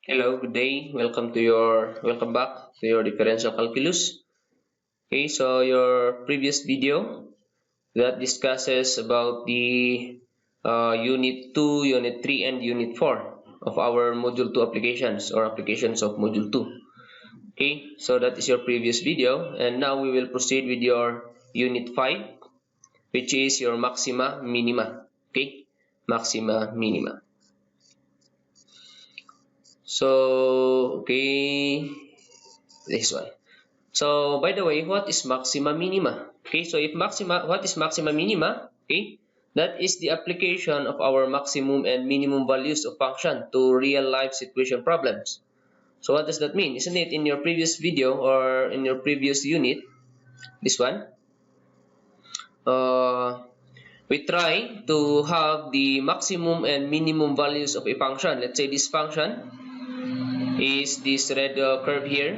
Hello, good day. Welcome back to your differential calculus. Okay, so your previous video that discusses about the unit 2, unit 3 and unit 4 of our module 2 applications or applications of module 2. Okay, so that is your previous video, and now we will proceed with your unit 5, which is your maxima minima. Okay, maxima minima. So, okay, this one. So, by the way, what is maxima minima? Okay, so what is maxima minima? Okay, that is the application of our maximum and minimum values of function to real life situation problems. So, what does that mean? Isn't it in your previous video or in your previous unit, this one? Uh, we try to have the maximum and minimum values of a function. Let's say this function is this red curve here,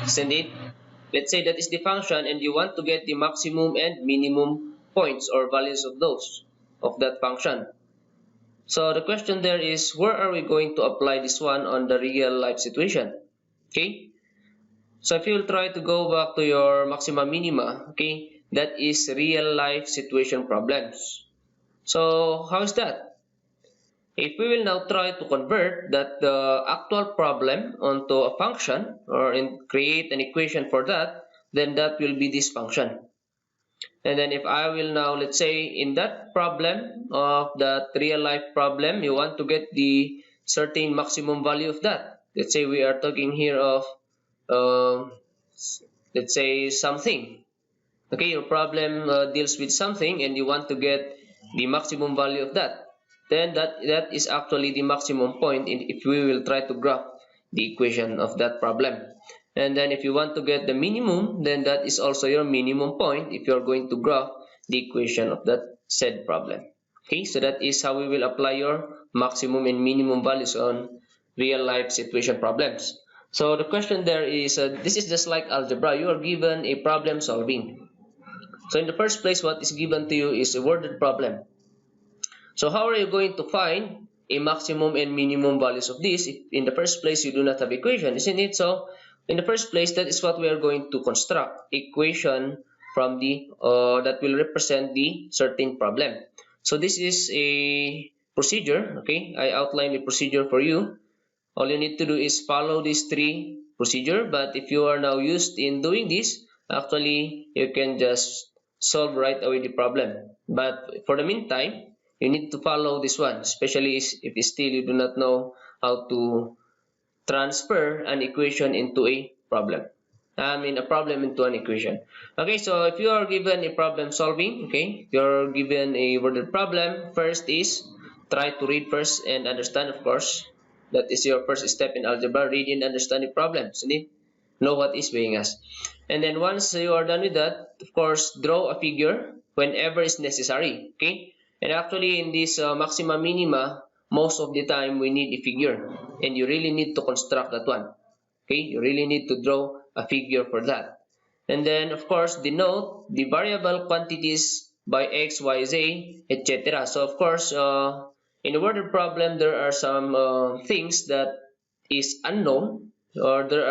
isn't it? Let's say that is the function and you want to get the maximum and minimum points or values of those of that function. So the question there is, where are we going to apply this one on the real life situation? Okay, so if you'll try to go back to your maxima minima, okay, that is real life situation problems. So how is that? If we will now try to convert that the actual problem onto a function or create an equation for that, then that will be this function. And then if I will now, let's say in that problem of that real life problem, you want to get the certain maximum value of that. Let's say we are talking here of, uh, let's say something. Okay, your problem deals with something and you want to get the maximum value of that. Then that is actually the maximum point if we will try to graph the equation of that problem. And then if you want to get the minimum, then that is also your minimum point if you're going to graph the equation of that said problem. Okay, so that is how we will apply your maximum and minimum values on real life situation problems. So the question there is, this is just like algebra. You are given a problem solving. So in the first place, what is given to you is a worded problem. So how are you going to find a maximum and minimum values of this if in the first place you do not have equation, isn't it? So in the first place, that is what we are going to construct equation from the that will represent the certain problem. So this is a procedure. Okay, I outlined the procedure for you. All you need to do is follow these three procedure, but if you are now used in doing this, actually you can just solve right away the problem. But for the meantime, you need to follow this one, especially if still you do not know how to transfer an equation into a problem. I mean a problem into an equation. Okay, so if you are given a problem solving, okay, you're given a worded problem. First is try to read first and understand, of course. That is your first step in algebra. Read and understand the problem. So know what is being asked. And then once you are done with that, of course, draw a figure whenever is necessary. Okay, and actually in this maxima minima, most of the time we need a figure, and you really need to construct that one. Okay, you really need to draw a figure for that. And then of course denote the variable quantities by x, y, z, etc. So of course in the worded problem there are some things that is unknown, or there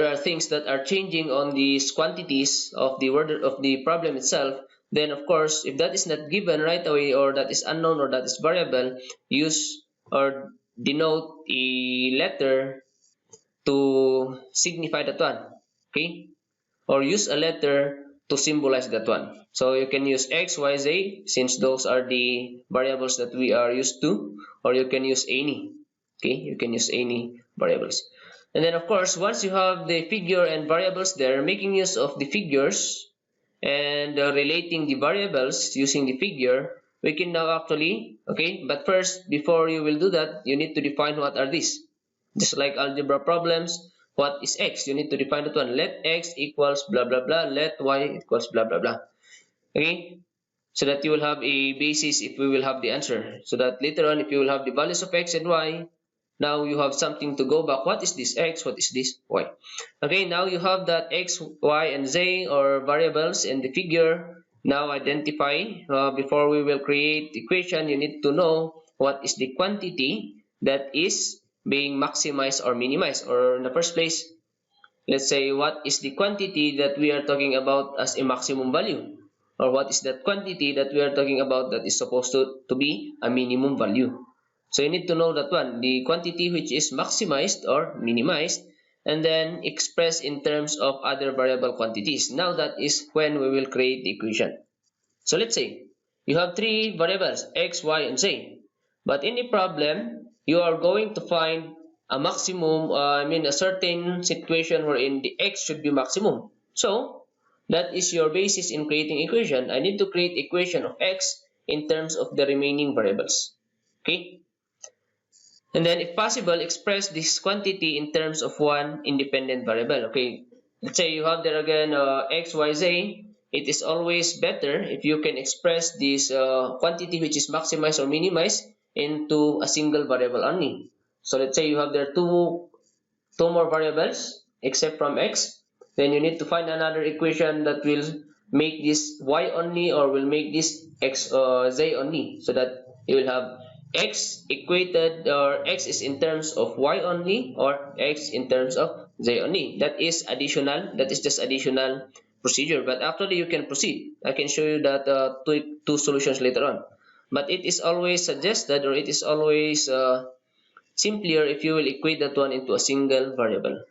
are things that are changing on these quantities of the word of the problem itself. Then of course if that is not given right away, or that is unknown, or that is variable, use or denote a letter to signify that one. Okay, or use a letter to symbolize that one. So you can use x, y, z, since those are the variables that we are used to, or you can use any. Okay, you can use any variables. And then of course, once you have the figure and variables there, making use of the figures and relating the variables using the figure, we can now actually, okay, but first, before you will do that, you need to define what are these. Just like algebra problems, what is x? You need to define that one. Let x equals blah blah blah, let y equals blah blah blah. Okay, so that you will have a basis if we will have the answer, so that later on if you will have the values of x and y, now you have something to go back. What is this x? What is this y? Okay, now you have that x, y, and z, or variables, and the figure. Now identify. Before we will create equation, you need to know what is the quantity that is being maximized or minimized. Or in the first place, let's say what is the quantity that we are talking about as a maximum value, or what is that quantity that we are talking about that is supposed to be a minimum value. So you need to know that one, the quantity which is maximized or minimized, and then expressed in terms of other variable quantities. Now that is when we will create the equation. So let's say you have three variables x, y, and z. But in the problem, you are going to find a maximum, a certain situation wherein the x should be maximum. So that is your basis in creating equation. I need to create equation of x in terms of the remaining variables. Okay? And then if possible, express this quantity in terms of one independent variable. Okay, let's say you have there again x, y, z. It is always better if you can express this quantity which is maximized or minimized into a single variable only. So let's say you have there two more variables except from x, then you need to find another equation that will make this y only or will make this x z only, so that you will have x equated, or x is in terms of y only or x in terms of z only. That is additional, that is just additional procedure, but actually you can proceed. I can show you that two solutions later on, but it is always suggested, or it is always simpler if you will equate that one into a single variable.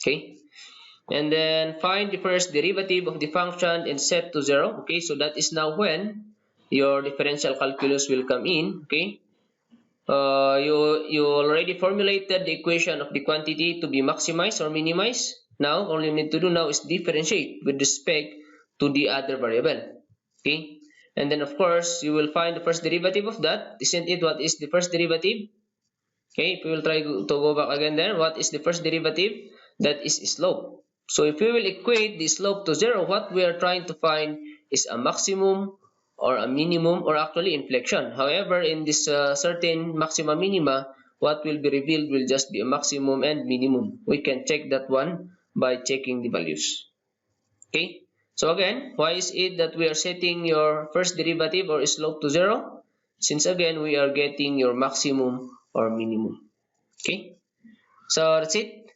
Okay, and then find the first derivative of the function and set to 0. Okay, so that is now when your differential calculus will come in. Okay, you already formulated the equation of the quantity to be maximized or minimized. Now all you need to do now is differentiate with respect to the other variable. Okay, and then of course you will find the first derivative of that. Isn't it? What is the first derivative? Okay, if we will try to go back again there, what is the first derivative? That is slope. So if we will equate the slope to 0, what we are trying to find is a maximum or a minimum, or actually inflection. However, in this certain maxima minima, what will be revealed will just be a maximum and minimum. We can check that one by checking the values. Okay, so again, why is it that we are setting your first derivative or slope to 0? Since again, we are getting your maximum or minimum. Okay, so that's it.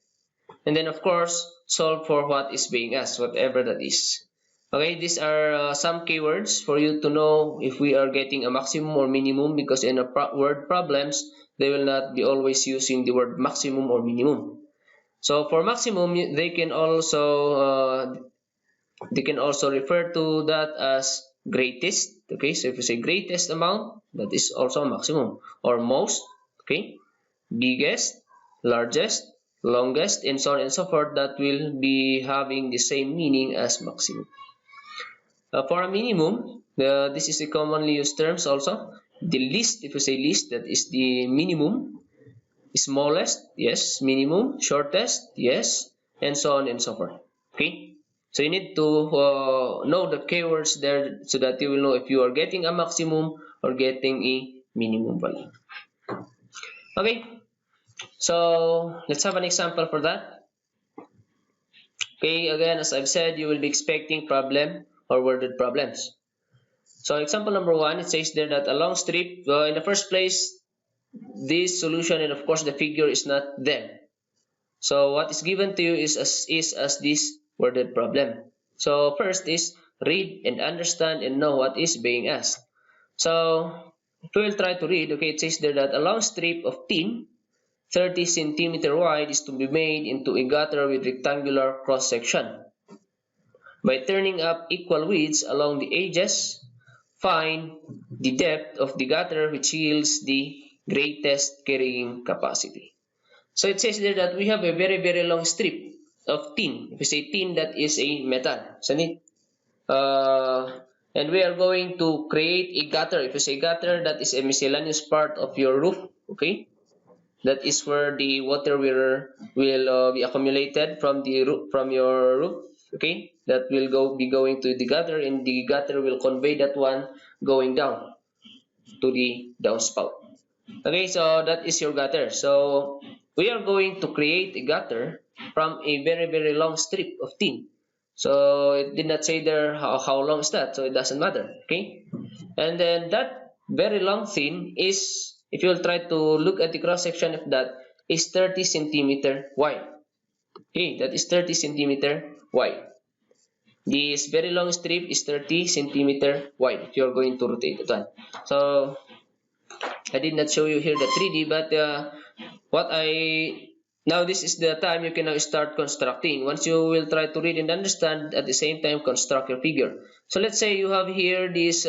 And then of course, solve for what is being asked, whatever that is. Okay, these are some keywords for you to know if we are getting a maximum or minimum, because in a word problems, they will not be always using the word maximum or minimum. So for maximum, they can also refer to that as greatest. Okay, so if you say greatest amount, that is also a maximum, or most. Okay, biggest, largest, longest, and so on and so forth, that will be having the same meaning as maximum. For a minimum, this is a commonly used terms also. The least, if you say least, that is the minimum. Smallest, yes. Minimum, shortest, yes, and so on and so forth. Okay, so you need to know the keywords there so that you will know if you are getting a maximum or getting a minimum value. Okay, so let's have an example for that. Okay, again, as I've said, you will be expecting problem or worded problems. So example number 1, it says there that a long strip, in the first place, this solution and of course the figure is not there. So what is given to you is as this worded problem. So first is read and understand and know what is being asked. So if we will try to read, okay, it says there that a long strip of tin 30 centimeter wide is to be made into a gutter with rectangular cross section. By turning up equal widths along the edges, find the depth of the gutter which yields the greatest carrying capacity. So it says there that we have a very long strip of tin. If you say tin, that is a metal, isn't it? And we are going to create a gutter. If you say gutter, that is a miscellaneous part of your roof. Okay, that is where the water will be accumulated from your roof. Okay, that will be going to the gutter, and the gutter will convey that one going down to the downspout. Okay, so that is your gutter. So we are going to create a gutter from a very long strip of tin. So it did not say there how long is that, so it doesn't matter. Okay, and then that very long tin is if you will try to look at the cross section of that, is 30 centimeter wide. Okay, that is 30 centimeter wide. This very long strip is 30 centimeter wide if you are going to rotate that one. So I did not show you here the 3D, but now this is the time you can now start constructing. Once you will try to read and understand, at the same time construct your figure. So let's say you have here this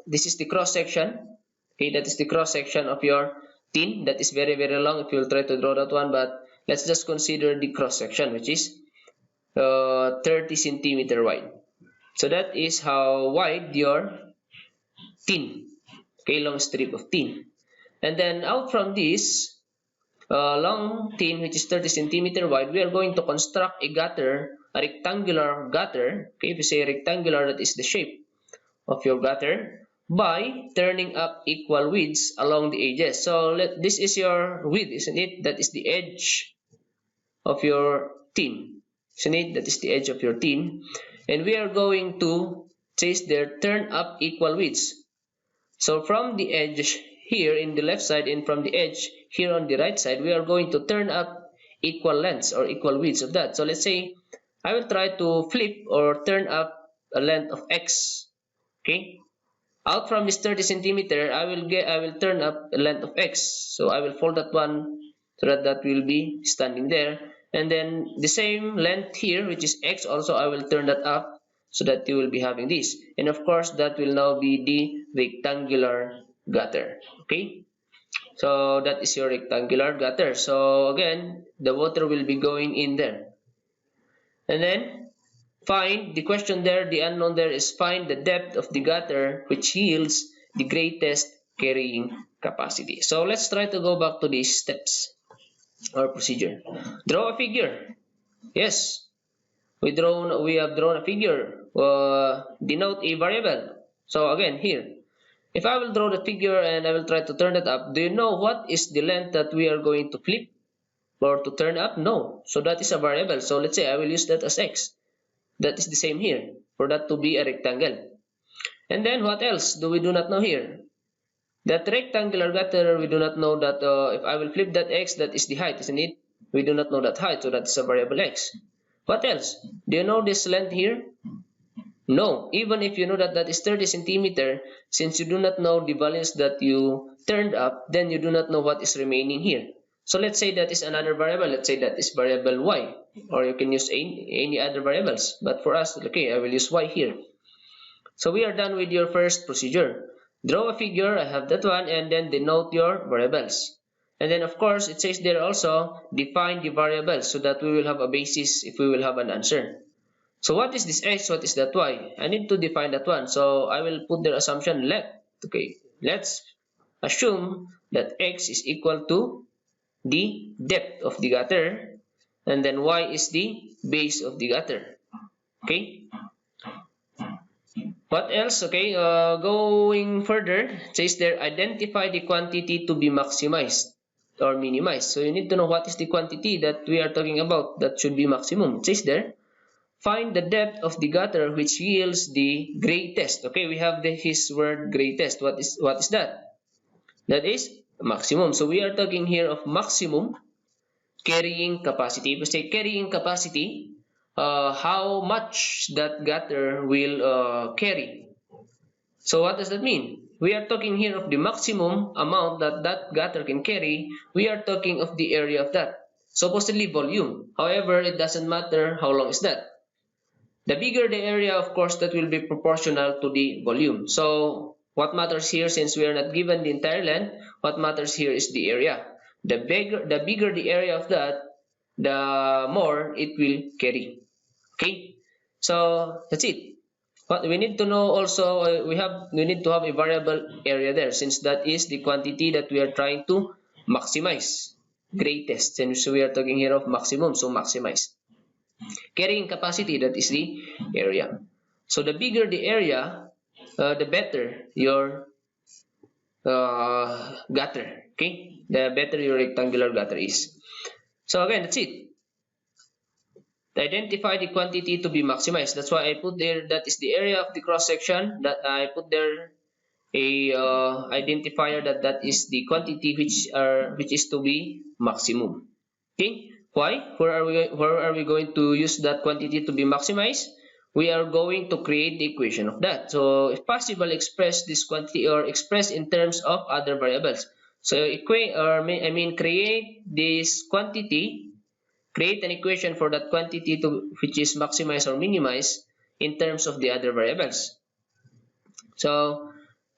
this is the cross section. Okay, that is the cross section of your tin. That is very long if you will try to draw that one, but let's just consider the cross section, which is 30 centimeter wide. So that is how wide your tin. Okay, long strip of tin. And then out from this long tin, which is 30 centimeter wide, we are going to construct a gutter, a rectangular gutter. Okay, if you say rectangular, that is the shape of your gutter, by turning up equal widths along the edges. So this is your width, isn't it? That is the edge of your tin, isn't it? That is the edge of your tin. And we are going to chase there, turn up equal widths. So from the edge here in the left side and from the edge here on the right side, we are going to turn up equal lengths or equal widths of that. So let's say I will try to flip or turn up a length of x. Okay, out from this 30 centimeter, I will turn up a length of x. So I will fold that one so that that will be standing there, and then the same length here, which is x, also I will turn that up so that you will be having this, and of course that will now be the rectangular gutter. Okay, so that is your rectangular gutter. So again, the water will be going in there, and then find the question there, the unknown there is find the depth of the gutter which yields the greatest carrying capacity. So let's try to go back to these steps or procedure. Draw a figure. Yes, we have drawn a figure. Denote a variable. So again here, if I will draw the figure and I will try to turn it up, do you know what is the length that we are going to flip or to turn up? No. So that is a variable. So let's say I will use that as x. That is the same here for that to be a rectangle. And then what else do we do not know here? That rectangular gutter, we do not know that if I will flip that x, that is the height, isn't it? We do not know that height, so that is a variable x. What else? Do you know this length here? No. Even if you know that that is 30 centimeter, since you do not know the values that you turned up, then you do not know what is remaining here. So let's say that is another variable. Let's say that is variable y, or you can use any other variables. But for us, okay, I will use y here. So we are done with your first procedure. Draw a figure, I have that one, and then denote your variables. And then of course, it says there also, define the variables so that we will have a basis if we will have an answer. So what is this x, what is that y? I need to define that one. So I will put their assumption let. Okay, let's assume that x is equal to the depth of the gutter, and then y is the base of the gutter. Okay. What else? Okay, going further, it says there, identify the quantity to be maximized or minimized. So you need to know what is the quantity that we are talking about that should be maximum. It says there, find the depth of the gutter which yields the greatest. Okay, we have his word greatest. What is that? That is maximum. So we are talking here of maximum carrying capacity. If we say carrying capacity, how much that gutter will carry. So what does that mean? We are talking here of the maximum amount that that gutter can carry. We are talking of the area of that. Supposedly volume. However, it doesn't matter how long is that. The bigger the area, of course, that will be proportional to the volume. So what matters here, since we are not given the entire length, what matters here is the area. The bigger the area of that, the more it will carry. Okay, so that's it. But we need to know also, we need to have a variable area there, since that is the quantity that we are trying to maximize, greatest. And so we are talking here of maximum, so maximize. Carrying capacity, that is the area. So the bigger the area, the better your gutter. Okay, the better your rectangular gutter is. So again, that's it. Identify the quantity to be maximized. That's why I put there, that is the area of the cross section, that I put there a identifier that is the quantity which is to be maximum. Okay, why? Where are we going to use that quantity to be maximized? We are going to create the equation of that. So if possible, express this quantity or express in terms of other variables. So create this quantity, create an equation for that quantity to which is maximize or minimize in terms of the other variables. So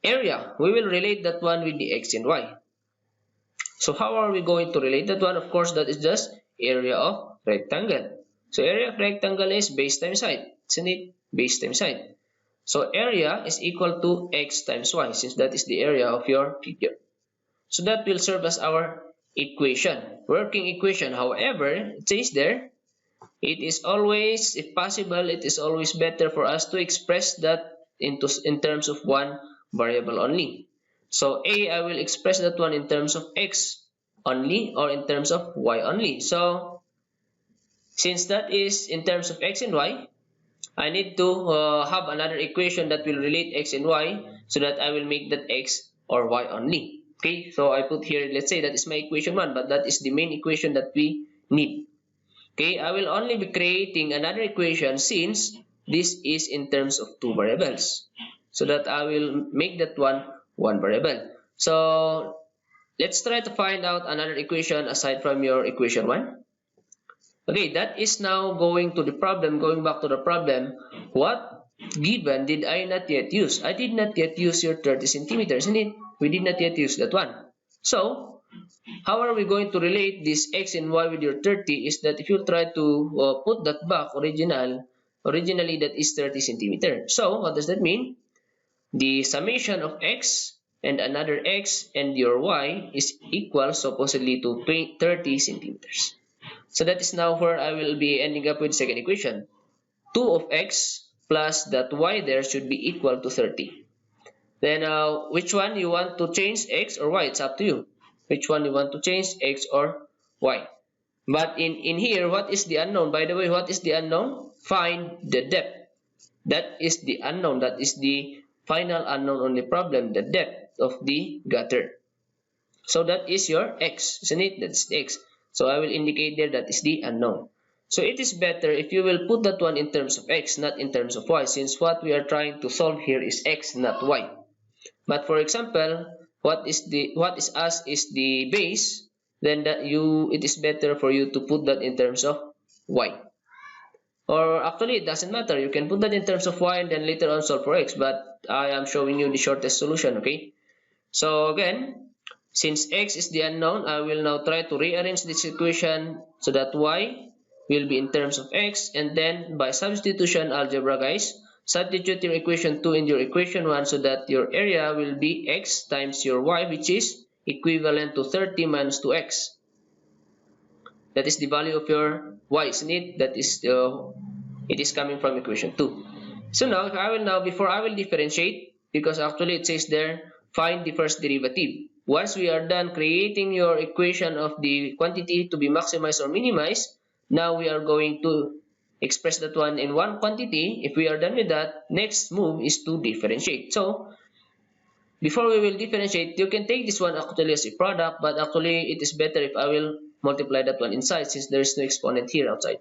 area, we will relate that one with the x and y. So how are we going to relate that one? Of course, that is just area of rectangle. So area of rectangle is base times height, isn't it? Base times height. So area is equal to x times y, since that is the area of your figure. So that will serve as our equation, working equation. However, it says there, it is always, if possible, it is always better for us to express that in terms of one variable only. So I will express that one in terms of x only or in terms of y only. So since that is in terms of x and y, I need to have another equation that will relate x and y so that I will make that x or y only. Okay, so I put here, let's say that is my equation 1, but that is the main equation that we need. Okay, I will only be creating another equation since this is in terms of two variables. So that I will make that one variable. So let's try to find out another equation aside from your equation 1. Okay, that is now going to the problem, going back to the problem. What given did I not yet use? I did not yet use your 30 centimeters, isn't it? We did not yet use that one. So how are we going to relate this x and y with your 30 is that if you try to put that back originally that is 30 centimeters. So what does that mean? The summation of x and another x and your y is equal supposedly to 30 centimeters. So that is now where I will be ending up with second equation. 2 of x plus that y there should be equal to 30. Then which one you want to change, x or y? It's up to you. Which one you want to change, x or y? But in here, what is the unknown? By the way, what is the unknown? Find the depth. That is the unknown. That is the final unknown on the problem, the depth of the gutter. So that is your x, isn't it? That's the x. So I will indicate there that is the unknown. So it is better if you will put that one in terms of x, not in terms of y, since what we are trying to solve here is x, not y. But for example, what is us is the base, then it is better for you to put that in terms of y. Or actually, it doesn't matter. You can put that in terms of y and then later on solve for x. But I am showing you the shortest solution. Okay. So again, since x is the unknown, I will now try to rearrange this equation so that y will be in terms of x, and then by substitution algebra, guys, substitute your equation 2 in your equation 1 so that your area will be x times your y, which is equivalent to 30 minus 2x. That is the value of your y, isn't it? That is it is coming from equation 2. So now, before I will differentiate, because actually it says there, find the first derivative. Once we are done creating your equation of the quantity to be maximized or minimized, now we are going to express that one in one quantity. If we are done with that, next move is to differentiate. So before we will differentiate, you can take this one actually as a product, but actually it is better if I will multiply that one inside since there is no exponent here outside.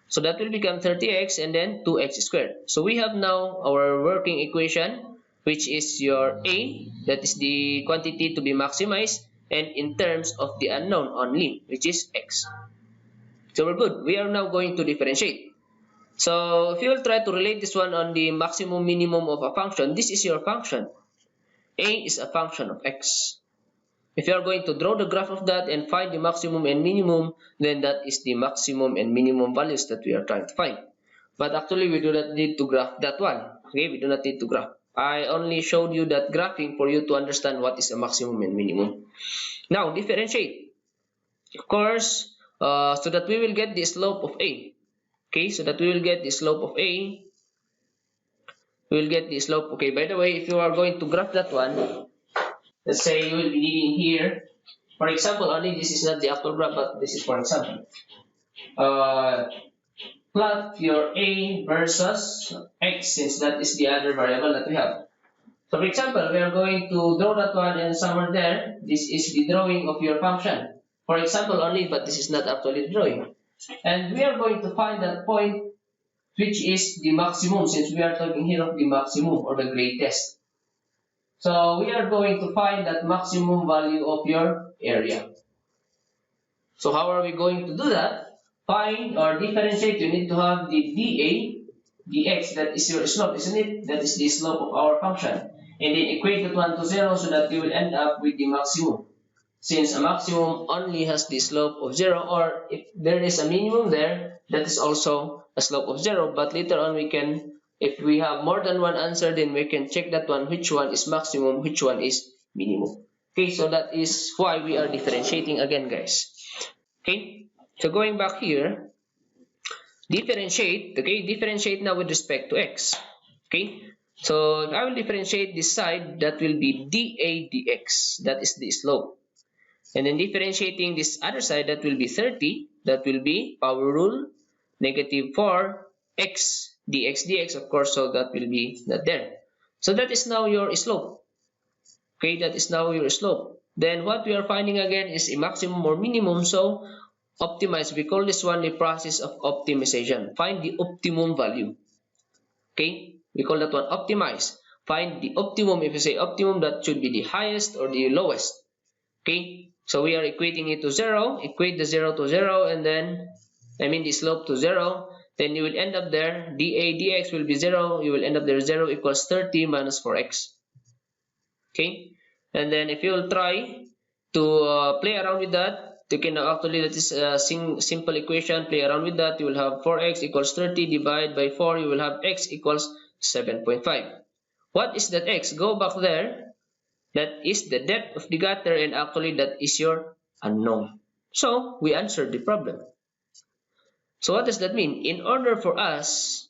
So that will become 30x and then 2x squared. So we have now our working equation, which is your a, that is the quantity to be maximized, and in terms of the unknown only, which is x. So we're good. We are now going to differentiate. So if you will try to relate this one on the maximum minimum of a function, this is your function. A is a function of x. If you are going to draw the graph of that and find the maximum and minimum, then that is the maximum and minimum values that we are trying to find. But actually, we do not need to graph that one. Okay, we do not need to graph. I only showed you that graphing for you to understand what is a maximum and minimum. Now, differentiate. Of course, so that we will get the slope of A. Okay, so that we will get the slope of A. We will get the slope. Okay, by the way, if you are going to graph that one, let's say you will be needing here. For example, only this is not the actual graph, but this is for example. Plot your A versus X, since that is the other variable that we have. So for example, we are going to draw that one and somewhere there, this is the drawing of your function. For example only, but this is not actually drawing. And we are going to find that point which is the maximum, since we are talking here of the maximum or the greatest. So we are going to find that maximum value of your area. So how are we going to do that? Find or differentiate, you need to have the dA, dx, that is your slope, isn't it? That is the slope of our function. And then equate that one to 0 so that you will end up with the maximum. Since a maximum only has the slope of 0, or if there is a minimum there, that is also a slope of 0. But later on we can, if we have more than one answer, then we can check that one, which one is maximum, which one is minimum. Okay, so that is why we are differentiating again, guys. Okay, so going back here, differentiate, okay, differentiate now with respect to x. Okay, so I will differentiate this side, that will be dA dx, that is the slope. And then differentiating this other side, that will be 30, that will be power rule, negative 4 x dx dx, of course, so that will be not there. So that is now your slope. Okay, that is now your slope. Then what we are finding again is a maximum or minimum, so optimize. We call this one the process of optimization. Find the optimum value. Okay, we call that one optimize. Find the optimum. If you say optimum, that should be the highest or the lowest. Okay, so we are equating it to 0. Equate the 0 to 0, and then the slope to 0. Then you will end up there, dA dx will be 0. You will end up there 0 equals 30 minus 4x. Okay, and then if you will try to play around with that, you can actually, that is a simple equation, play around with that. You will have 4x equals 30, divide by 4, you will have x equals 7.5. What is that x? Go back there. That is the depth of the gutter, and actually that is your unknown. So we answered the problem. So what does that mean? In order for us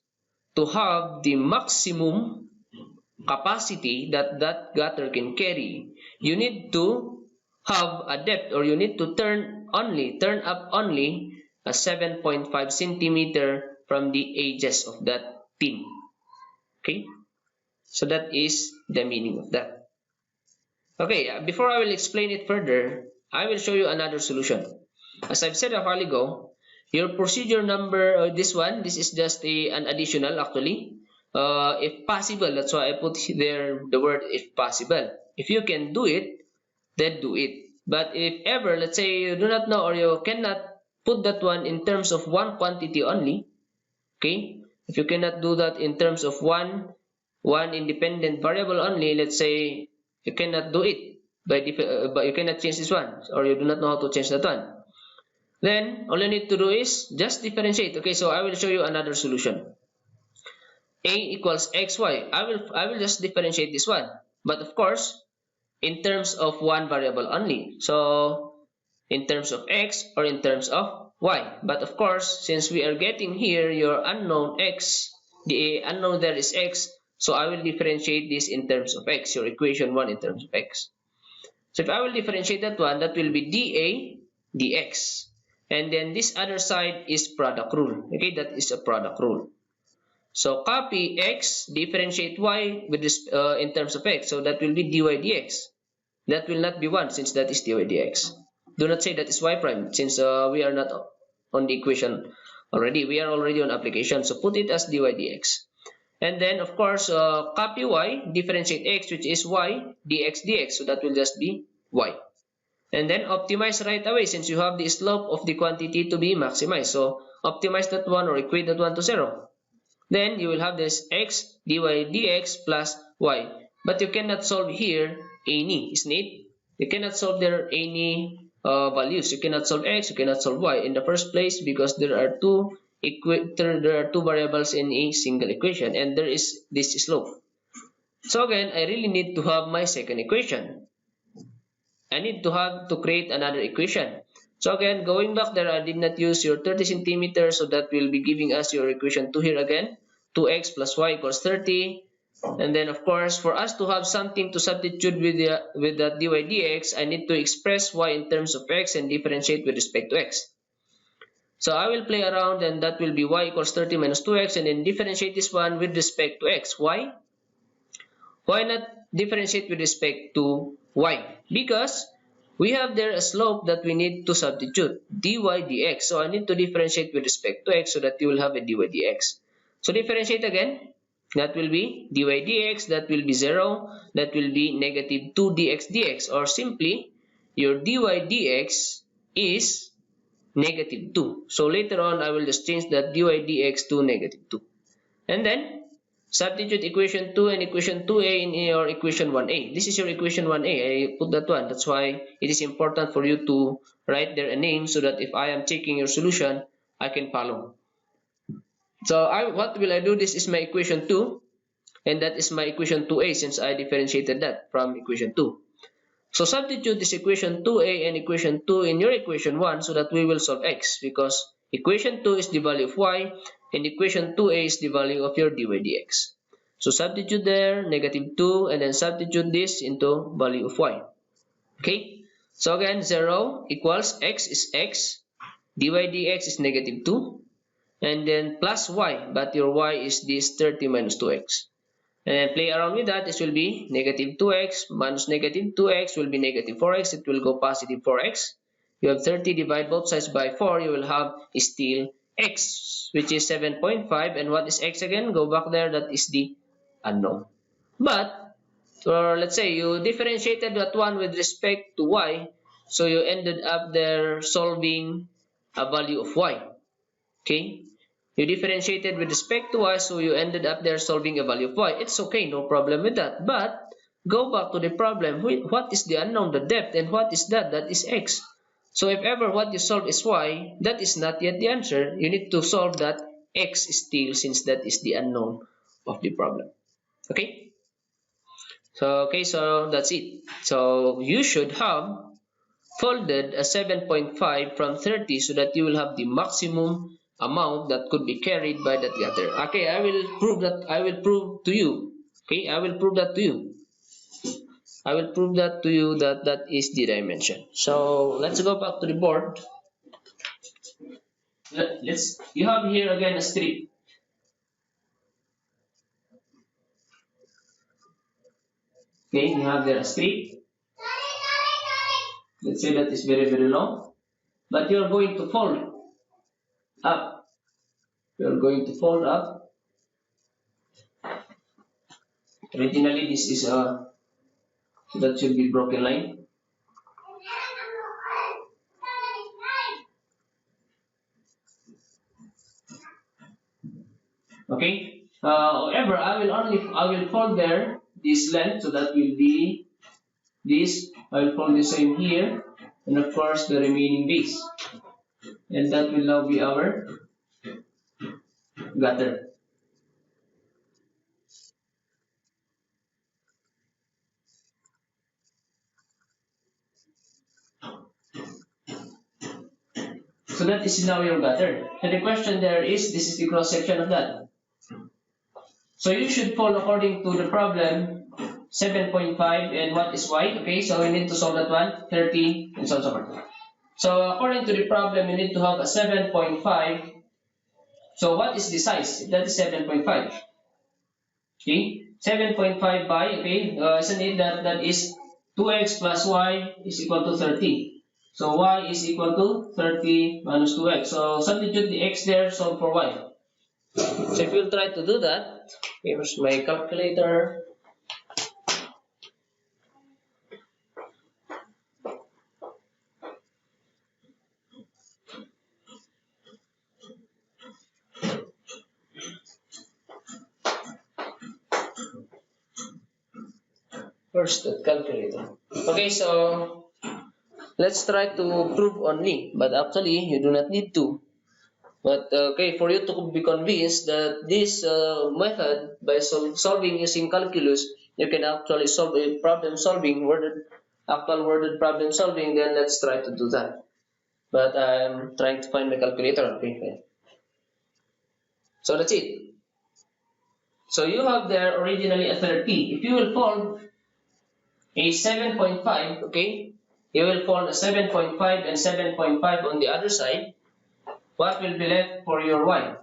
to have the maximum capacity that that gutter can carry, you need to have a depth, or you need to turn up only a 7.5 centimeter from the edges of that pin. Okay, so that is the meaning of that. Okay, before I will explain it further, I will show you another solution. As I've said a while ago, your procedure number, this is just an additional actually. If possible, that's why I put there the word if possible. If you can do it, then do it. But if ever, let's say you do not know, or you cannot put that one in terms of one quantity only, okay? If you cannot do that in terms of one independent variable only, let's say you cannot do it, but you cannot change this one, or you do not know how to change that one, then all you need to do is just differentiate. Okay, so I will show you another solution. A equals xy. I will just differentiate this one, but of course in terms of one variable only. So in terms of x or in terms of y. But of course, since we are getting here your unknown x, the unknown there is x, so I will differentiate this in terms of x, your equation 1 in terms of x. So if I will differentiate that one, that will be dA dx. And then this other side is product rule. Okay, that is a product rule. So copy x, differentiate y with this in terms of x. So that will be dy dx. That will not be 1 since that is dy dx. Do not say that is y prime since we are not on the equation already. We are already on application. So put it as dy dx. And then of course copy y, differentiate x, which is y dx dx. So that will just be y. And then optimize right away since you have the slope of the quantity to be maximized. So optimize that one or equate that one to 0. Then you will have this x dy dx plus y. But you cannot solve here any, isn't it? You cannot solve there any values. You cannot solve x, you cannot solve y in the first place because there are two variables in a single equation, and there is this slope. So again, I really need to have my second equation. I need to create another equation. So again, going back there, I did not use your 30 centimeters, so that will be giving us your equation 2 here again. 2x plus y equals 30. And then of course, for us to have something to substitute with the dy dx, I need to express y in terms of x and differentiate with respect to x. So I will play around, and that will be y equals 30 minus 2x, and then differentiate this one with respect to x. Why? Why not differentiate with respect to y, because we have there a slope that we need to substitute, dy dx. So I need to differentiate with respect to x so that you will have a dy dx. So differentiate again. That will be dy dx, that will be 0, that will be negative 2 dx dx, or simply your dy dx is negative 2. So later on, I will just change that dy dx to negative 2. And then substitute equation 2 and equation 2a in your equation 1a. This is your equation 1a. I put that one. That's why it is important for you to write there a name so that if I am checking your solution, I can follow. So what will I do? This is my equation 2, and that is my equation 2a since I differentiated that from equation 2. So substitute this equation 2a and equation 2 in your equation 1 so that we will solve x, because equation 2 is the value of y and equation 2a is the value of your dy dx. So substitute there negative 2 and then substitute this into value of y. Okay, so again 0 equals x is x, dy dx is negative 2, and then plus y, but your y is this 30 minus 2x. And then play around with that. This will be negative 2x minus negative 2x will be negative 4x. It will go positive 4x. You have 30, divide both sides by 4. You will have still x, which is 7.5. And what is x again? Go back there. That is the unknown. But, or let's say you differentiated that one with respect to y. So you ended up there solving a value of y. Okay. You differentiated with respect to y, so you ended up there solving a value of y. It's okay, no problem with that. But go back to the problem. What is the unknown, the depth, and what is that? That is x. So if ever what you solve is y, that is not yet the answer. You need to solve that x still, since that is the unknown of the problem. Okay? So that's it. So you should have folded a 7.5 from 30 so that you will have the maximum amount that could be carried by that gutter. Okay, I will prove that. I will prove to you. Okay, I will prove that to you. I will prove that to you that that is the dimension. So let's go back to the board. You have here again a strip. Okay, you have there a strip. Let's say that is very, very long. But you are going to fold up. You are going to fold up. Originally, this is a, so that should be broken line. Okay. However, I will fold there this length, so that will be this. I will fold the same here, and of course the remaining base, and that will now be our gutter. So that is now your gutter. And the question there is, this is the cross section of that. So you should fold according to the problem 7.5 and what is y. Okay, so we need to solve that one, 30 and so on and so forth. So according to the problem, you need to have a 7.5. So what is the size? That is 7.5. Okay, 7.5 by, okay, isn't it that is 2x plus y is equal to 30. So y is equal to 30 minus 2x. So substitute the x there, solve for y. So if you try to do that, here's my calculator. First, the calculator. Okay, so let's try to prove only, but actually you do not need to. But okay, for you to be convinced that this method, by solving using calculus, you can actually solve a problem solving, actual worded problem solving, then let's try to do that. But I'm trying to find my calculator. Okay. So that's it. So you have there originally a 30. If you will fold a 7.5, okay, you will fold a 7.5 and 7.5 on the other side. What will be left for your y?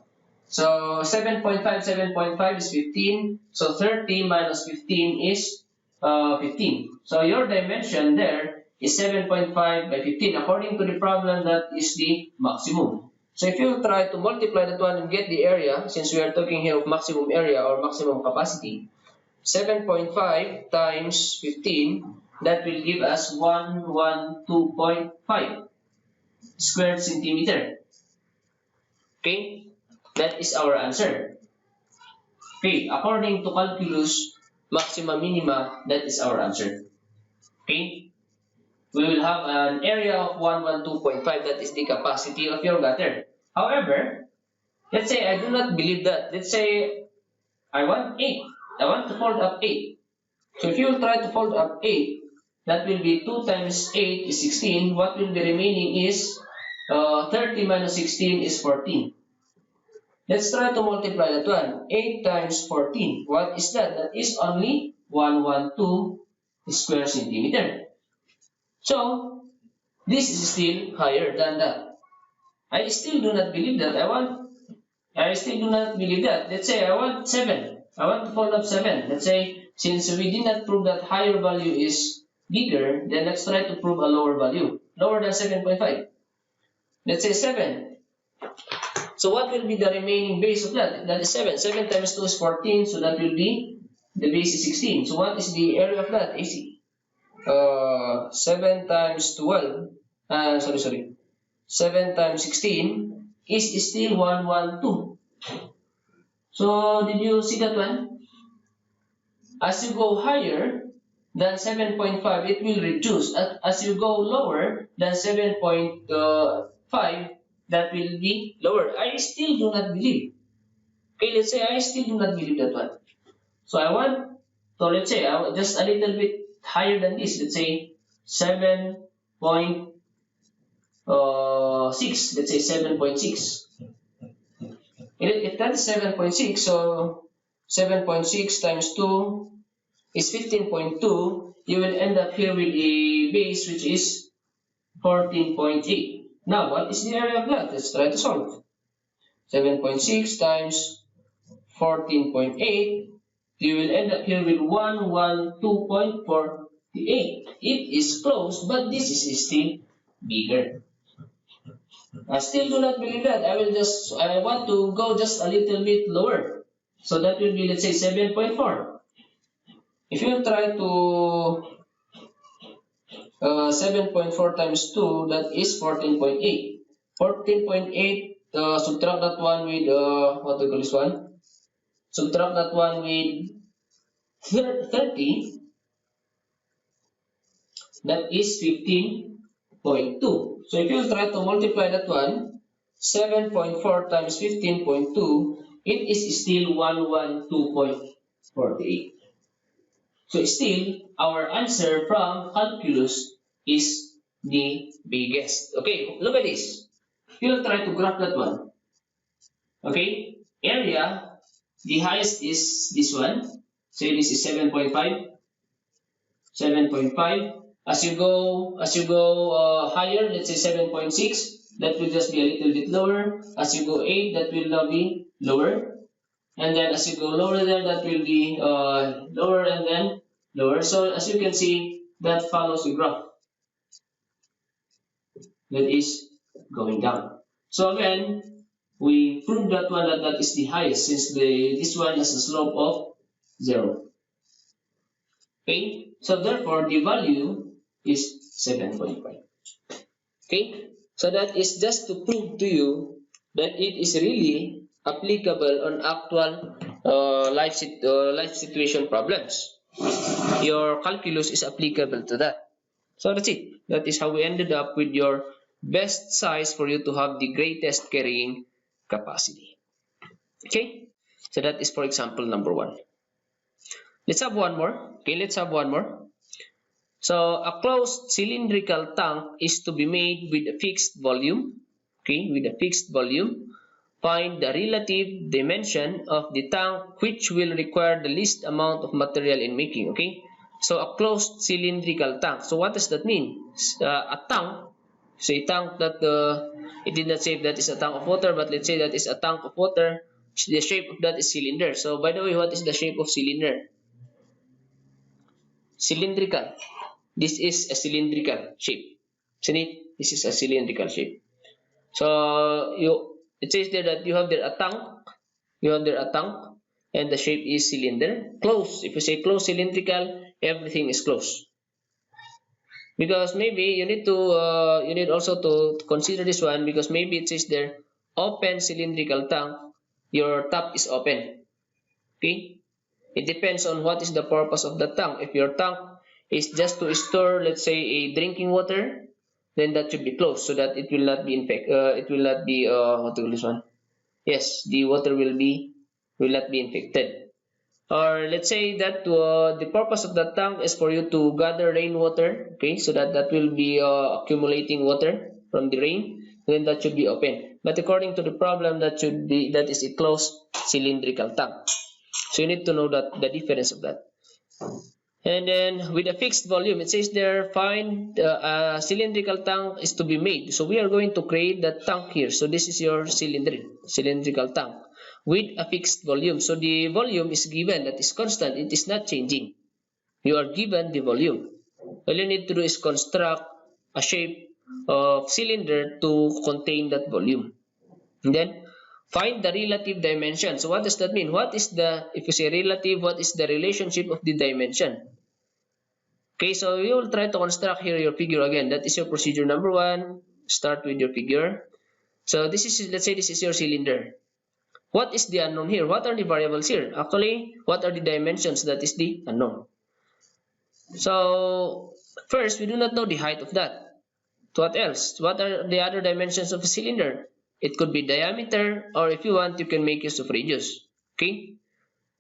So 7.5 is 15. So 30 minus 15 is 15. So your dimension there is 7.5 by 15. According to the problem, that is the maximum. So if you try to multiply that one and get the area, since we are talking here of maximum area or maximum capacity, 7.5 times 15, that will give us 112.5 square centimeter. Okay, that is our answer. Okay, according to calculus, Maxima Minima, that is our answer. Okay, we will have an area of 112.5, that is the capacity of your gutter. However, let's say I do not believe that. Let's say I want 8. I want to fold up 8. So if you try to fold up 8, that will be 2 times 8 is 16. What will be remaining is 30 minus 16 is 14. Let's try to multiply that one. 8 times 14. What is that? That is only 112 square centimeter. So, this is still higher than that. I still do not believe that. I still do not believe that. Let's say I want 7. I want to fold up 7. Let's say, since we did not prove that higher value is bigger, then let's try to prove a lower value. Lower than 7.5. Let's say 7. So what will be the remaining base of that? That is 7. 7 times 2 is 14, so that will be, the base is 16. So what is the area of that? AC. 7 times 12, 7 times 16 is still 112. So did you see that one? As you go higher than 7.5, it will reduce. As you go lower than 7.5, that will be lower. I still do not believe. Okay, let's say I still do not believe that one. So I want, so let's say just a little bit higher than this. Let's say 7.6. Let's say 7.6. If that is 7.6, so 7.6 times 2 is 15.2. You will end up here with a base which is 14.8. Now, what is the area of that? Let's try to solve. 7.6 times 14.8, you will end up here with 112.48. It is close, but this is still bigger. I still do not believe that. I want to go just a little bit lower. So that will be, let's say, 7.4. If you try to 7.4 times 2, that is 14.8. 14.8, subtract that one with, what do you call this one? Subtract that one with 30, that is 15.2. So if you try to multiply that one, 7.4 times 15.2, it is still 112.48. So still, our answer from calculus is the biggest. Okay, look at this. You'll try to graph that one. Okay, area, the highest is this one. Say this is 7.5. 7.5. As you go higher, let's say 7.6, that will just be a little bit lower. As you go 8, that will now be lower. And then as you go lower there, that will be lower and then lower. So as you can see, that follows the graph that is going down. So again, we proved that one that is the highest, since this one has a slope of 0. Okay, so therefore the value is 7.5. Okay, so that is just to prove to you that it is really applicable on actual life situation problems. Your calculus is applicable to that. So that's it. That is how we ended up with your best size for you to have the greatest carrying capacity. Okay, so that is for example number 1. Let's have one more. Okay, let's have one more. So a closed cylindrical tank is to be made with a fixed volume. Okay, with a fixed volume. Find the relative dimension of the tank which will require the least amount of material in making. Okay, so a closed cylindrical tank. So what does that mean? A tank. So a tank that it did not say that is a tank of water, but let's say that is a tank of water. The shape of that is cylinder. So by the way, what is the shape of cylinder? cylindrical. This is a cylindrical shape. Isn't it? This is a cylindrical shape. So it says there that you have there a tank. You have there a tank, and the shape is cylinder. Closed. If you say closed cylindrical, everything is closed. Because maybe you need to you need also to consider this one, because maybe it says there open cylindrical tank. Your top is open. Okay. It depends on what is the purpose of the tank. If your tank is just to store, let's say, a drinking water, then that should be closed so that it will not be it will not be what to call this one? Yes, the water will not be infected. Or let's say that the purpose of the tank is for you to gather rainwater, okay, so that will be accumulating water from the rain. Then that should be open. But according to the problem, that is a closed cylindrical tank. So you need to know that the difference of that. And then with a fixed volume, it says there find a cylindrical tank is to be made. So we are going to create that tank here. So this is your cylindrical tank with a fixed volume. So the volume is given, that is constant. It is not changing. You are given the volume. All you need to do is construct a shape of cylinder to contain that volume. And then find the relative dimension. So what does that mean? What is the, if you say relative, what is the relationship of the dimension? Okay, so you will try to construct here your figure again. That is your procedure number 1. Start with your figure. So this is, let's say this is your cylinder. What is the unknown here? What are the variables here? Actually, what are the dimensions? That is the unknown. So first, we do not know the height of that. What else? What are the other dimensions of a cylinder? It could be diameter, or if you want, you can make use of radius. Okay?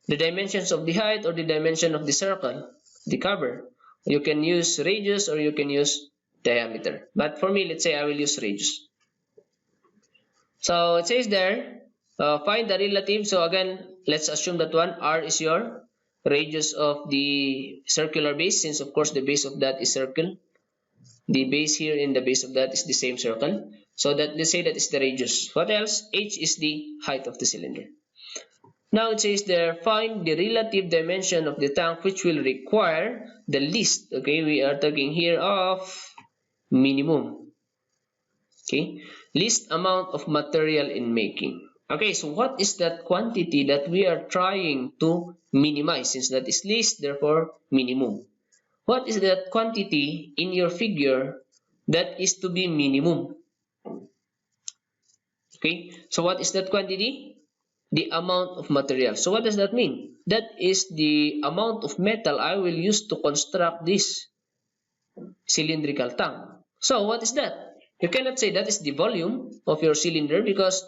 The dimensions of the height or the dimension of the circle, the cover. You can use radius or you can use diameter. But for me, let's say I will use radius. So it says there, find the relative. So again, let's assume that one R is your radius of the circular base, since of course the base of that is circle. The base here in the base of that is the same circle. So that let's say that is the radius. What else? H is the height of the cylinder. Now it says there, find the relative dimension of the tank which will require the least. Okay, we are talking here of minimum. Okay, least amount of material in making. Okay, so what is that quantity that we are trying to minimize? Since that is least, therefore minimum. What is that quantity in your figure that is to be minimum? Okay, so what is that quantity? The amount of material. So what does that mean? That is the amount of metal I will use to construct this cylindrical tank. So what is that? You cannot say that is the volume of your cylinder, because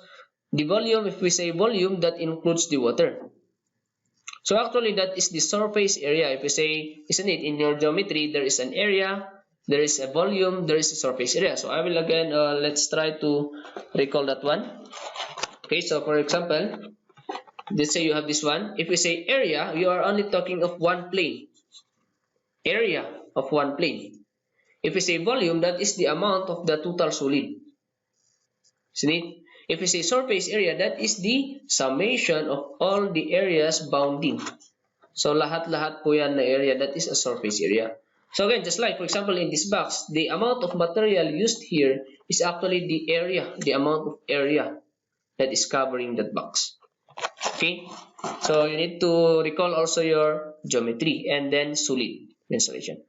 the volume, if we say volume, that includes the water. So actually that is the surface area. If you say, isn't it, in your geometry, there is an area, there is a volume, there is a surface area. So I will again, let's try to recall that one. Okay, so for example, let's say you have this one. If we say area, you are only talking of one plane. Area of one plane. If we say volume, that is the amount of the total solid. See? If we say surface area, that is the summation of all the areas bounding. So lahat-lahat po yan na area, that is a surface area. So again, just like for example in this box, the amount of material used here is actually the area, the amount of area that is covering that box. Okay, so you need to recall also your geometry and then solid installation.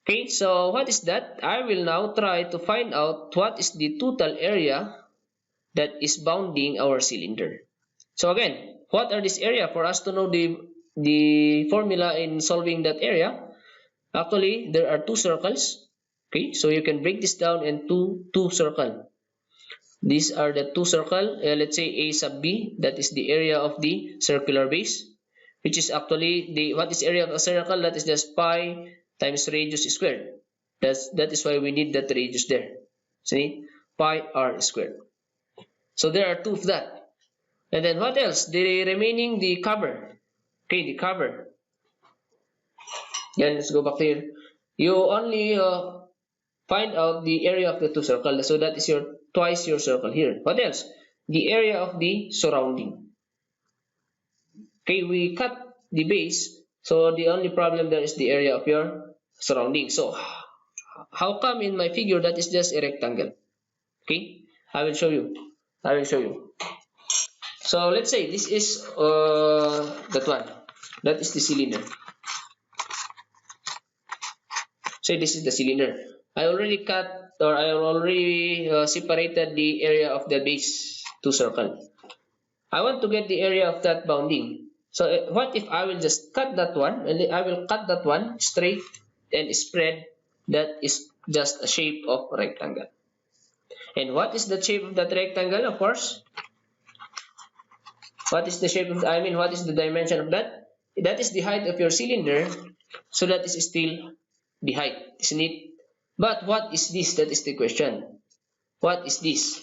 Okay, so what is that? I will now try to find out what is the total area that is bounding our cylinder. So again, what are this area? For us to know the formula in solving that area, actually there are two circles. Okay, so you can break this down into two circles. These are the two circles. Let's say A sub B, that is the area of the circular base, which is actually what is area of a circle? That is just pi times radius squared. That is why we need that radius there. See, pi r squared. So there are two of that. And then what else? The remaining, the cover. Okay, the cover. Then let's go back here. You only find out the area of the two circles. So that is twice your circle here. What else? The area of the surrounding. Okay, we cut the base. So the only problem there is the area of your surrounding. So how come in my figure that is just a rectangle? Okay, I will show you. I will show you. So let's say this is that one. That is the cylinder. Say this is the cylinder. I already cut, or I already separated the area of the base to circle. I want to get the area of that bounding. So what if I will just cut that one, and I will cut that one straight and spread. That is just a shape of a rectangle. And what is the shape of that rectangle? Of course, what is the shape of, what is the dimension of that? That is the height of your cylinder. So that is still the height, isn't it? But what is this? That is the question. What is this?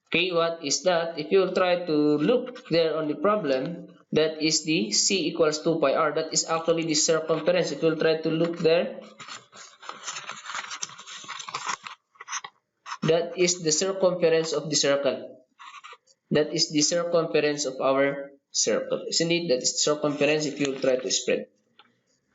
Okay, what is that? If you try to look there on the problem, that is the C equals 2 pi r. That is actually the circumference. If you try to look there, that is the circumference of the circle. That is the circumference of our circle, isn't it? That is the circumference if you try to spread.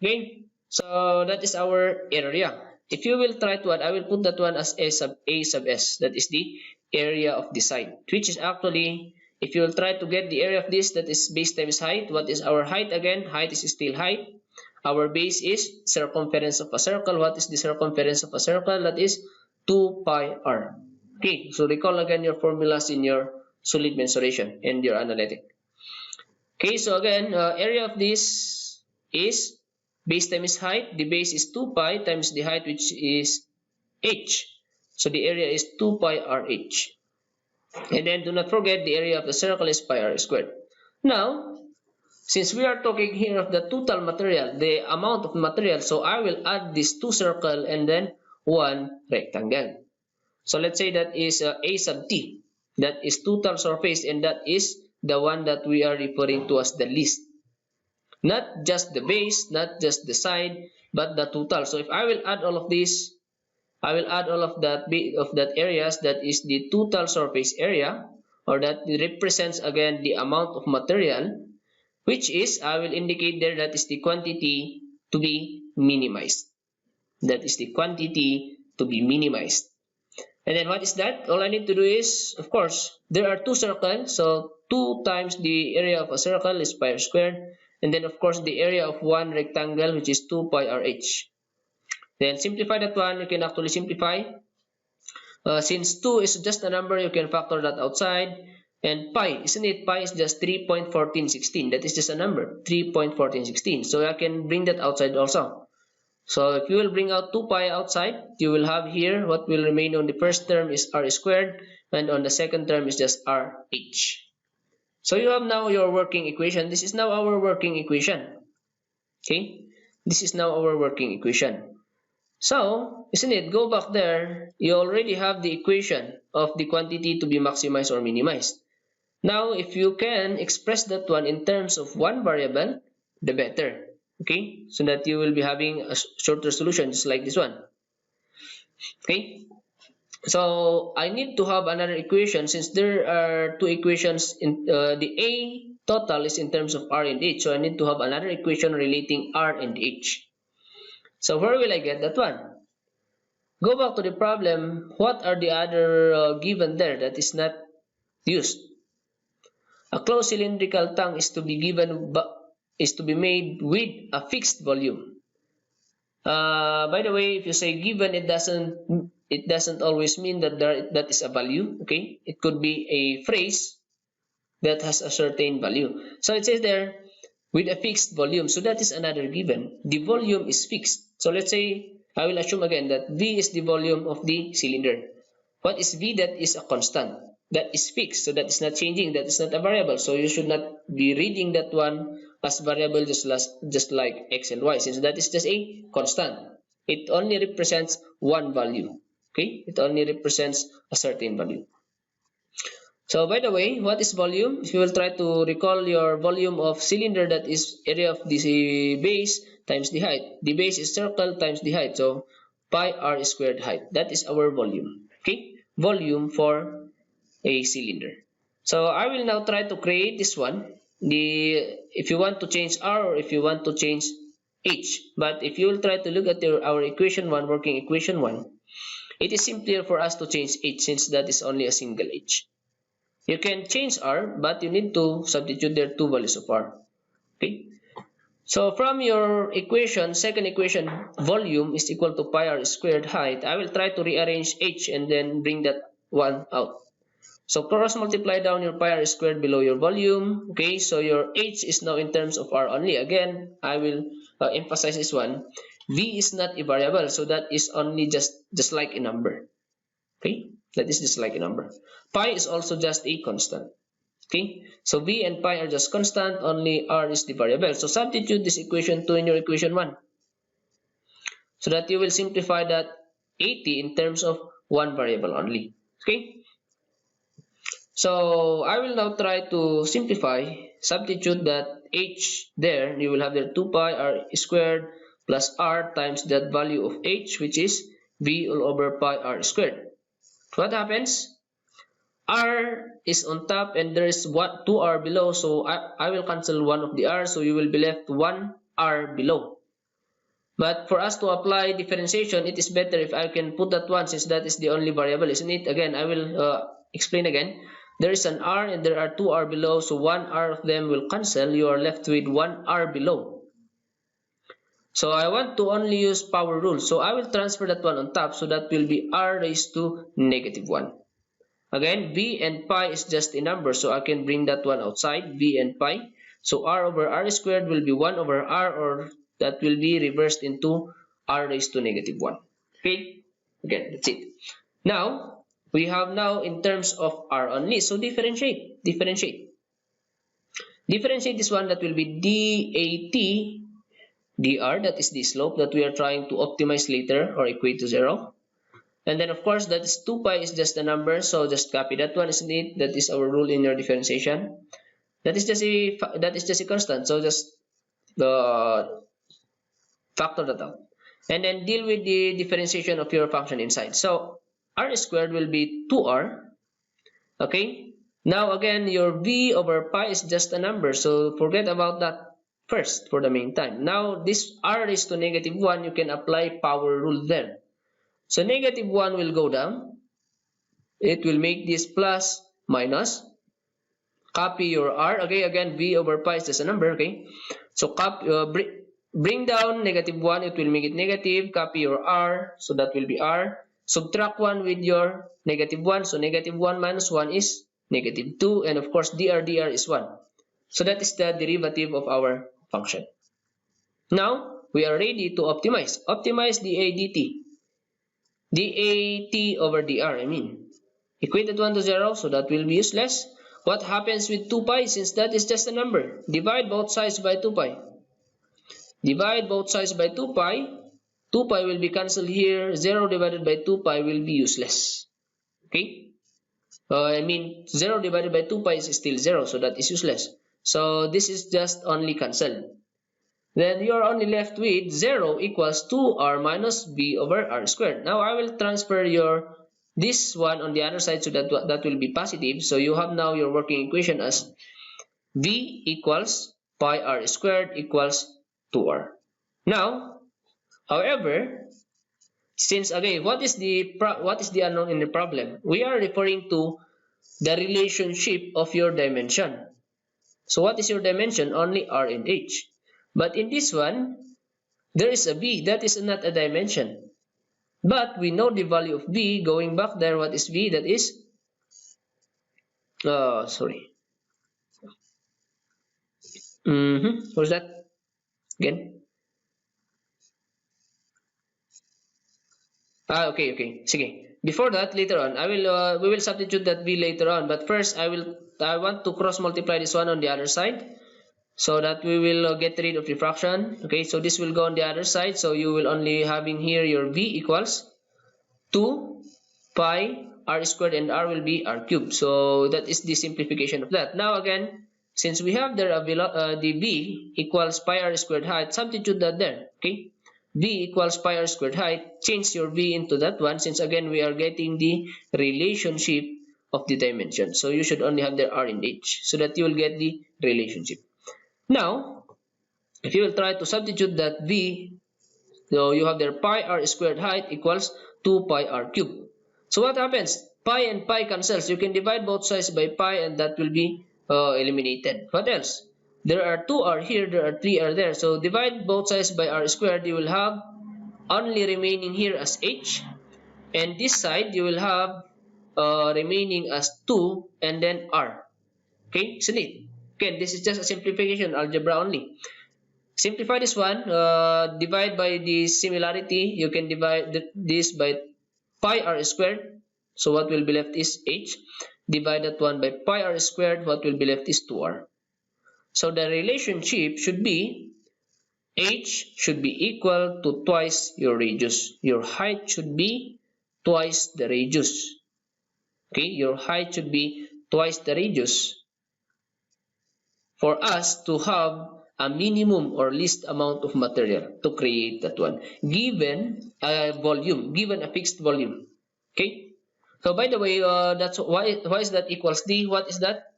Okay, so that is our area. If you will try to add, I will put that one as A sub S. That is the area of the side, which is actually, if you will try to get the area of this, that is base times height. What is our height again? Height is still height. Our base is circumference of a circle. What is the circumference of a circle? That is 2 pi r. Okay, so recall again your formulas in your solid mensuration and your analytic. Okay, so again, area of this is base times height. The base is 2 pi times the height, which is h. So the area is 2 pi rh. And then do not forget the area of the circle is pi r squared. Now, since we are talking here of the total material, the amount of material, so I will add this 2 circle and then 1 rectangle. So let's say that is A sub t. That is total surface, and that is the one that we are referring to as the list. Not just the base, not just the side, but the total. So if I will add all of this, I will add all of that areas, that is the total surface area, or that represents again the amount of material, which is, I will indicate there, that is the quantity to be minimized. That is the quantity to be minimized. And then what is that? All I need to do is, of course, there are 2 circles, so 2 times the area of a circle is pi r squared, and then of course the area of 1 rectangle, which is 2 pi rh. Then simplify that one. You can actually simplify. Since 2 is just a number, you can factor that outside. And pi, isn't it? Pi is just 3.1416. That is just a number, 3.1416. So I can bring that outside also. So if you will bring out 2 pi outside, you will have here, what will remain on the first term is r squared, and on the second term is just rh. So you have now your working equation. This is now our working equation. Okay? This is now our working equation. So, isn't it? Go back there. You already have the equation of the quantity to be maximized or minimized. Now, if you can express that one in terms of one variable, the better. Okay? So that you will be having a shorter solution, just like this one. Okay? So, I need to have another equation since there are 2 equations. In the A total is in terms of R and H. So, I need to have another equation relating R and H. So, where will I get that one? Go back to the problem. What are the other given there that is not used? A closed cylindrical tank is to be made with a fixed volume. By the way, if you say given, it doesn't always mean that that is a value. Okay, it could be a phrase that has a certain value. So it says there with a fixed volume. So that is another given. The volume is fixed. So let's say I will assume again that V is the volume of the cylinder. What is V? That is a constant. That is fixed. So that is not changing. That is not a variable. So you should not be reading that one as variable just like X and Y, since that is just a constant. It only represents one value. Okay? It only represents a certain value. So by the way, what is volume? If you will try to recall your volume of cylinder, that is area of the base times the height. The base is circle times the height. So pi r squared height. That is our volume. Okay? Volume for a cylinder. So I will now try to create this one. if you want to change r or if you want to change h. But if you will try to look at our equation 1, working equation 1, it is simpler for us to change h since that is only a single h. You can change r, but you need to substitute there two values of r. Okay. So from your equation, second equation, volume is equal to pi r squared height. I will try to rearrange h and then bring that one out. So cross multiply down your pi r squared below your volume. Okay, so your h is now in terms of r only. Again, I will emphasize this one. V is not a variable, so that is only just like a number. Okay, that is just like a number. Pi is also just a constant. Okay, so v and pi are just constant, only r is the variable. So substitute this equation 2 in your equation 1 so that you will simplify that 80 in terms of one variable only. Okay, so I will now try to simplify. Substitute that h there. You will have there 2 pi r squared plus r times that value of h, which is v all over pi r squared. What happens? R is on top and there is 2r below, so I will cancel one of the r, so you will be left 1r below. But for us to apply differentiation, it is better if I can put that one, since that is the only variable, isn't it? Again, I will explain again. There is an r and there are 2r below, so 1r of them will cancel. You are left with 1r below. So I want to only use power rule, so I will transfer that one on top, so that will be r raised to -1. Again, v and pi is just a number, so I can bring that one outside, v and pi. So r over r squared will be 1 over r, or that will be reversed into r raised to -1. Okay, again, that's it. Now, we have now in terms of r only, so differentiate. Differentiate this one, that will be dAt dr, that is the slope that we are trying to optimize later or equate to 0. And then of course that is 2 pi is just a number, so just copy that one, isn't it? That is our rule in your differentiation. That is just a constant, so just factor that out. And then deal with the differentiation of your function inside. So r squared will be 2r. Okay. Now again, your v over pi is just a number, so forget about that first for the meantime. Now this r raised to -1, you can apply power rule there. So -1 will go down. It will make this plus minus. Copy your r. Okay, again, v over pi is just a number. Okay, so bring down -1. It will make it negative. Copy your r. So that will be r. Subtract 1 with your -1. So -1 minus 1 is -2. And of course, dr is 1. So that is the derivative of our function. Now, we are ready to optimize. Optimize dA dt. dAt over dr, I mean. Equate that one to 0, so that will be useless. What happens with 2 pi, since that is just a number? Divide both sides by 2 pi. Divide both sides by 2 pi. 2 pi will be cancelled here. 0 divided by 2 pi will be useless. Okay? I mean, 0 divided by 2 pi is still 0, so that is useless. So this is just only cancelled. Then you are only left with 0 equals 2r minus v over r squared. Now I will transfer this one on the other side, so that will be positive. So you have now your working equation as v equals pi r squared equals 2r. Now, however, since again, what is the unknown in the problem? We are referring to the relationship of your dimension. So what is your dimension? Only r and h. But in this one, there is a v. That is not a dimension. But we know the value of v. Going back there, what is v? That is, what's that? Again? Okay. Sige. Before that, later on, we will substitute that v later on. But first, I want to cross multiply this one on the other side, so that we will get rid of the fraction. Okay, so this will go on the other side. So you will only having here your v equals 2 pi r squared, and r will be r cubed. So that is the simplification of that. Now again, since we have there the v equals pi r squared height, substitute that there. Okay, v equals pi r squared height. Change your v into that one, since again we are getting the relationship of the dimension. So you should only have the r and h, so that you will get the relationship. Now, if you will try to substitute that v, so you have there pi r squared height equals 2 pi r cubed. So what happens? Pi and pi cancels. You can divide both sides by pi and that will be eliminated. What else? There are 2r here, there are 3r there. So divide both sides by r squared. You will have only remaining here as h. And this side you will have remaining as 2 and then r. Okay, isn't it? Okay, this is just a simplification, algebra only. Simplify this one, divide by the similarity. You can divide this by pi r squared. So what will be left is h. Divide that one by pi r squared. What will be left is 2r. So the relationship should be h should be equal to twice your radius. Your height should be twice the radius. Okay, your height should be twice the radius for us to have a minimum or least amount of material to create that one, given a volume, given a fixed volume. Okay, so by the way, that's why is that equals d? What is that?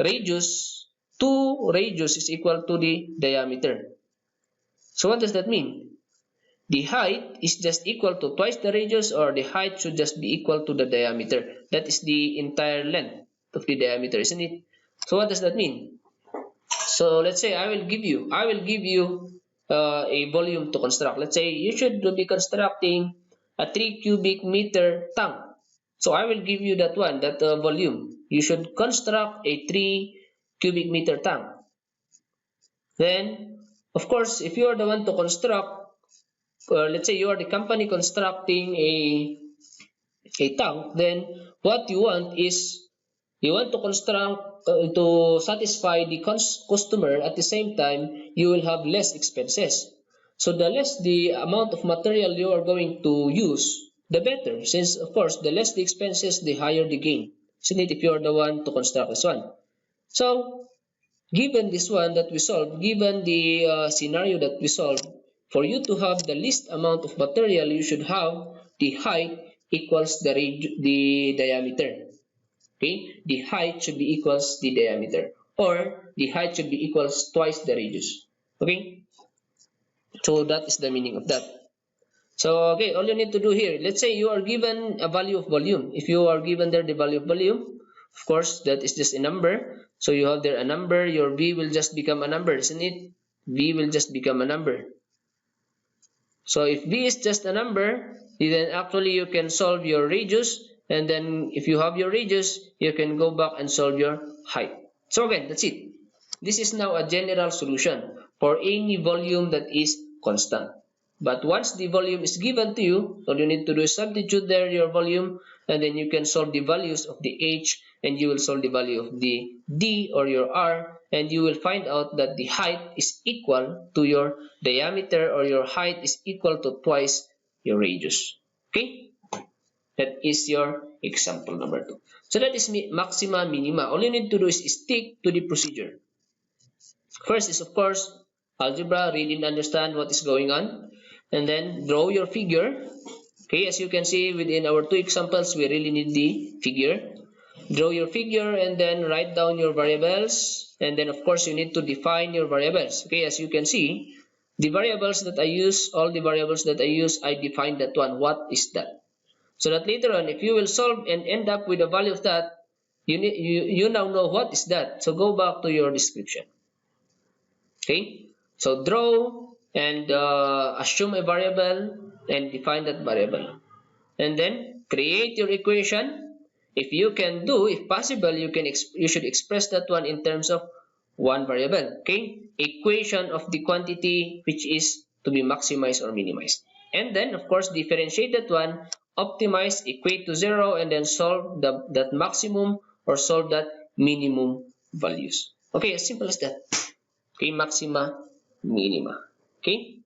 Radius. 2 radius is equal to the diameter. So what does that mean? The height is just equal to twice the radius, or the height should just be equal to the diameter. That is the entire length of the diameter, isn't it? So what does that mean? So let's say I will give you a volume to construct. Let's say you should be constructing a 3 cubic meter tank. So I will give you that one, that volume. You should construct a 3 cubic meter tank. Then, of course, if you are the one to construct, let's say you are the company constructing a tank, then what you want is you want to construct to satisfy the customer. At the same time, you will have less expenses. So the less the amount of material you are going to use, the better. Since of course, the less the expenses, the higher the gain. Isn't it? If you are the one to construct this one. So given this one that we solved, given the scenario that we solved, for you to have the least amount of material, you should have the height equals the diameter. Okay, the height should be equals the diameter, or the height should be equals twice the radius. Okay, so that is the meaning of that. So okay, all you need to do here, let's say you are given a value of volume. If you are given there the value of volume, of course that is just a number. So you have there a number, your v will just become a number, isn't it? V will just become a number. So if v is just a number, then actually you can solve your radius. And then if you have your radius, you can go back and solve your height. So again, that's it. This is now a general solution for any volume that is constant. But once the volume is given to you, all you need to do is substitute there your volume, and then you can solve the values of the h, and you will solve the value of the d or your r, and you will find out that the height is equal to your diameter, or your height is equal to twice your radius. Okay? That is your example number 2. So that is maxima minima. All you need to do is stick to the procedure. First is of course algebra, read and understand what is going on, and then draw your figure. Okay, as you can see within our 2 examples, we really need the figure. Draw your figure and then write down your variables, and then of course you need to define your variables. Okay, as you can see, the variables that I use, all the variables that I use, I define that one. What is that? So that later on, if you will solve and end up with the value of that, you now know what is that. So go back to your description. Okay, so draw and assume a variable and define that variable, and then create your equation. If you can do, if possible, you should express that one in terms of one variable. Okay, equation of the quantity which is to be maximized or minimized, and then of course differentiate that one, optimize, equate to 0, and then solve that maximum or solve that minimum values. Okay, as simple as that. Okay, maxima minima. Okay,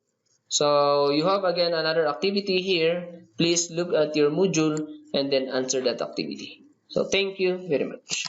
so you have again another activity here. Please look at your module and then answer that activity. So thank you very much.